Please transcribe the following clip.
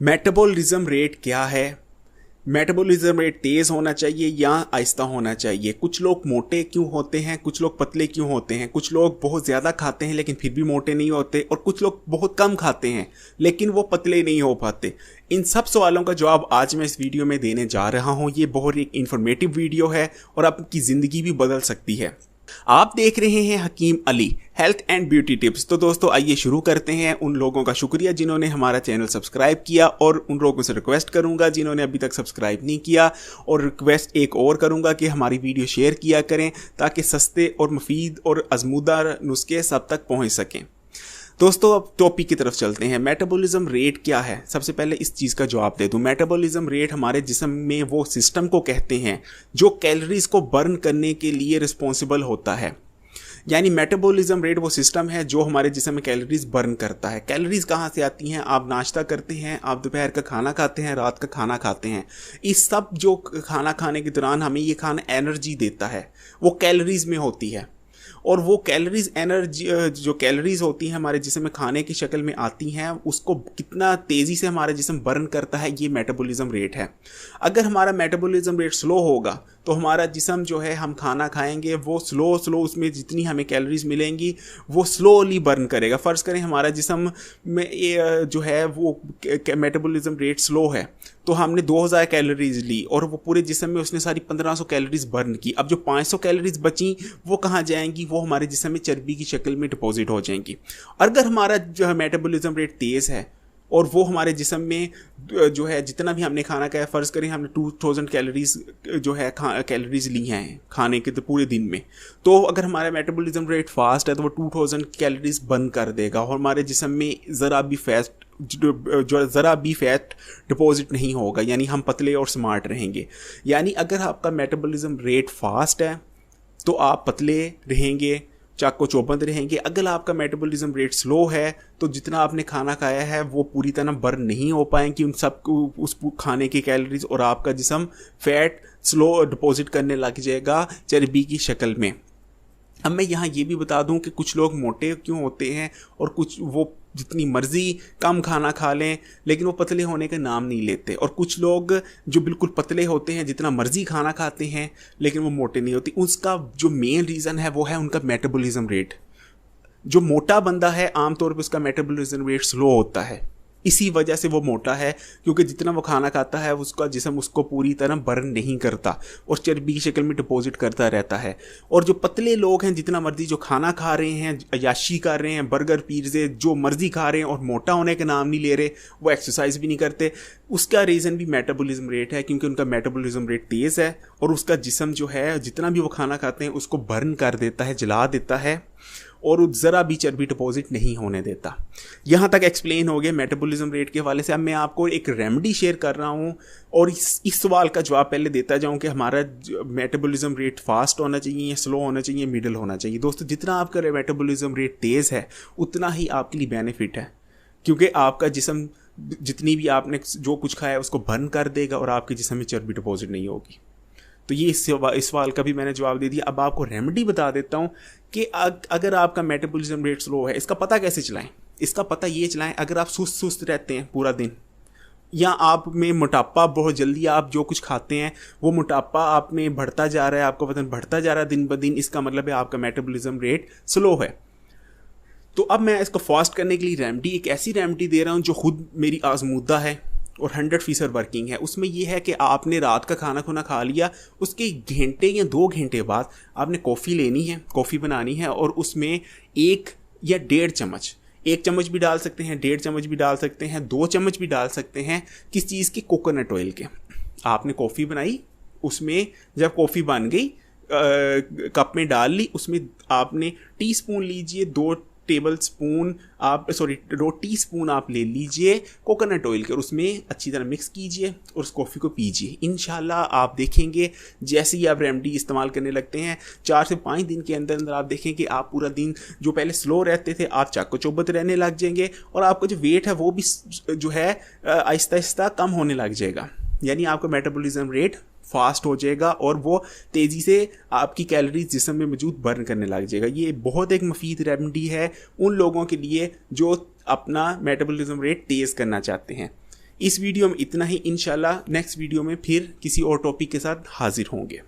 Metabolism rate क्या है? Metabolism rate तेज होना चाहिए या आहिस्ता होना चाहिए? कुछ लोग मोटे क्यों होते हैं, कुछ लोग पतले क्यों होते हैं, कुछ लोग बहुत ज़्यादा खाते हैं लेकिन फिर भी मोटे नहीं होते, और कुछ लोग बहुत कम खाते हैं लेकिन वो पतले नहीं हो पाते। इन सब सवालों का जवाब आज मैं इस वीडियो में देने जा रहा हूँ। ये बहुत एक इन्फॉर्मेटिव वीडियो है और आपकी ज़िंदगी भी बदल सकती है। आप देख रहे हैं Hakim Ali health and beauty tips. तो दोस्तों आइए शुरू करते हैं। उन लोगों का शुक्रिया जिन्होंने हमारा चैनल सब्सक्राइब किया, और उन लोगों से रिक्वेस्ट करूंगा जिन्होंने अभी तक सब्सक्राइब नहीं किया, और रिक्वेस्ट एक और करूंगा कि हमारी वीडियो शेयर किया करें ताकि सस्ते और मुफीद और आजमूदा नुस्खे सब तक पहुंच सकें। दोस्तों अब टॉपिक की तरफ चलते हैं। मेटाबॉलिज्म रेट क्या है? सबसे पहले इस चीज़ का जवाब दे दूं। मेटाबॉलिज्म रेट हमारे जिस्म में वो सिस्टम को कहते हैं जो कैलोरीज को बर्न करने के लिए रिस्पॉन्सिबल होता है। यानी मेटाबॉलिज्म रेट वो सिस्टम है जो हमारे जिस्म में कैलोरीज बर्न करता है। कैलोरीज कहाँ से आती हैं? आप नाश्ता करते हैं, आप दोपहर का खाना खाते हैं, रात का खाना खाते हैं। इस सब जो खाना खाने के दौरान हमें ये खाना एनर्जी देता है, वो कैलोरीज में होती है। और वो कैलोरीज एनर्जी जो कैलोरीज होती हैं हमारे जिस्म में खाने की शक्ल में आती हैं, उसको कितना तेज़ी से हमारा जिस्म बर्न करता है, ये मेटाबॉलिज्म रेट है। अगर हमारा मेटाबॉलिज्म रेट स्लो होगा तो हमारा जिस्म जो है, हम खाना खाएंगे वो स्लो उसमें जितनी हमें कैलोरीज मिलेंगी वो स्लोली बर्न करेगा। फ़र्ज़ करें हमारा जिस्म में जो है वो मेटाबॉलिज्म रेट स्लो है, तो हमने 2000 कैलोरीज ली और वो पूरे जिस्म में उसने सारी 1500 कैलोरीज बर्न की। अब जो 500 कैलोरीज बची वो कहाँ जाएंगी? वो हमारे जिस्म में चर्बी की शक्ल में डिपॉजिट हो जाएंगी। अगर हमारा जो है मेटाबॉलिज्म रेट तेज़ है और वो हमारे जिस्म में जो है जितना भी हमने खाना खाया, फ़र्ज़ करें हमने 2000 कैलोरीज जो है कैलोरीज ली हैं खाने के तो पूरे दिन में, तो अगर हमारा मेटाबॉलिज्म रेट फास्ट है तो वो 2000 कैलोरीज बर्न कर देगा और हमारे जिस्म में ज़रा भी फैट डिपॉजिट नहीं होगा। यानी हम पतले और स्मार्ट रहेंगे। यानी अगर आपका मेटाबॉलिज्म रेट फास्ट है तो आप पतले रहेंगे, चाको चौबंद रहेंगे। अगर आपका मेटाबॉलिज्म रेट स्लो है तो जितना आपने खाना खाया है वो पूरी तरह बर्न नहीं हो पाएंगी उन सब उस खाने की कैलोरीज, और आपका जिस्म फैट स्लो डिपॉजिट करने लग जाएगा चर्बी की शक्ल में। अब मैं यहाँ ये भी बता दूं कि कुछ लोग मोटे क्यों होते हैं और कुछ वो जितनी मर्जी कम खाना खा लें लेकिन वो पतले होने का नाम नहीं लेते, और कुछ लोग जो बिल्कुल पतले होते हैं जितना मर्जी खाना खाते हैं लेकिन वो मोटे नहीं होते। उसका जो मेन रीज़न है वो है उनका मेटाबॉलिज्म रेट। जो मोटा बंदा है आमतौर पर उसका मेटाबॉलिज्म रेट स्लो होता है, इसी वजह से वो मोटा है, क्योंकि जितना वो खाना खाता है उसका जिस्म उसको पूरी तरह बर्न नहीं करता और चर्बी की शक्ल में डिपॉजिट करता रहता है। और जो पतले लोग हैं जितना मर्जी जो खाना खा रहे हैं, अय्याशी कर रहे हैं, बर्गर पिज़्ज़े जो मर्जी खा रहे हैं और मोटा होने का नाम नहीं ले रहे, वो एक्सरसाइज भी नहीं करते, उसका रीज़न भी मेटाबॉलिज्म रेट है, क्योंकि उनका मेटाबॉलिज्म रेट तेज़ है और उसका जिस्म जो है जितना भी वो खाना खाते हैं उसको बर्न कर देता है, जला देता है और ज़रा भी चर्बी डिपॉजिट नहीं होने देता। यहाँ तक एक्सप्लेन हो गया मेटाबॉलिज्म रेट के हवाले से। अब मैं आपको एक रेमेडी शेयर कर रहा हूँ और इस सवाल का जवाब पहले देता जाऊँ कि हमारा मेटाबॉलिज्म रेट फास्ट होना चाहिए, स्लो होना चाहिए, मिडल होना चाहिए। दोस्तों जितना आपका मेटाबॉलिज्म रेट तेज़ है उतना ही आपके लिए बेनिफिट है, क्योंकि आपका जिस्म जितनी भी आपने जो कुछ खाया है उसको बर्न कर देगा और आपके जिस्म में चर्बी डिपॉजिट नहीं होगी। तो ये इस सवाल का भी मैंने जवाब दे दिया। अब आपको रेमेडी बता देता हूँ कि अगर आपका मेटाबॉलिज्म रेट स्लो है, इसका पता कैसे चलाएं? इसका पता ये चलाएं, अगर आप सुस्त रहते हैं पूरा दिन, या आप में मोटापा बहुत जल्दी, आप जो कुछ खाते हैं वो मोटापा आप में बढ़ता जा रहा है, आपका वजन बढ़ता जा रहा है दिन ब दिन, इसका मतलब है आपका मेटाबॉलिज्म रेट स्लो है। तो अब मैं इसको फास्ट करने के लिए रेमेडी, एक ऐसी रेमेडी दे रहा हूँ जो खुद मेरी आजमूदा है और 100% वर्किंग है। उसमें यह है कि आपने रात का खाना खुना खा लिया, उसके घंटे या 2 घंटे बाद आपने कॉफ़ी लेनी है, कॉफ़ी बनानी है, और उसमें 1 या 1.5 चम्मच, 1 चम्मच भी डाल सकते हैं, 1.5 चम्मच भी डाल सकते हैं, 2 चम्मच भी डाल सकते हैं, किस चीज़ के? कोकोनट ऑयल के। आपने कॉफ़ी बनाई, उसमें जब कॉफ़ी बन गई कप में डाल ली, उसमें आपने टीस्पून लीजिए, 2 टीस्पून आप ले लीजिए कोकोनट ऑयल के और उसमें अच्छी तरह मिक्स कीजिए और उस कॉफ़ी को पीजिए। इंशाल्लाह आप देखेंगे जैसे ही आप रेमेडी इस्तेमाल करने लगते हैं 4 से 5 दिन के अंदर अंदर आप देखेंगे कि आप पूरा दिन जो पहले स्लो रहते थे आप चाको चौबत रहने लग जाएंगे और आपका जो वेट है वो भी जो है आहिस्ता आहिस्ता कम होने लग जाएगा। यानी आपका मेटाबॉलिज्म रेट फास्ट हो जाएगा और वो तेज़ी से आपकी कैलोरीज जिस्म में मौजूद बर्न करने लग जाएगा। ये बहुत एक मुफीद रेमेडी है उन लोगों के लिए जो अपना मेटाबॉलिज्म रेट तेज़ करना चाहते हैं। इस वीडियो में इतना ही। इंशाल्लाह नेक्स्ट वीडियो में फिर किसी और टॉपिक के साथ हाजिर होंगे।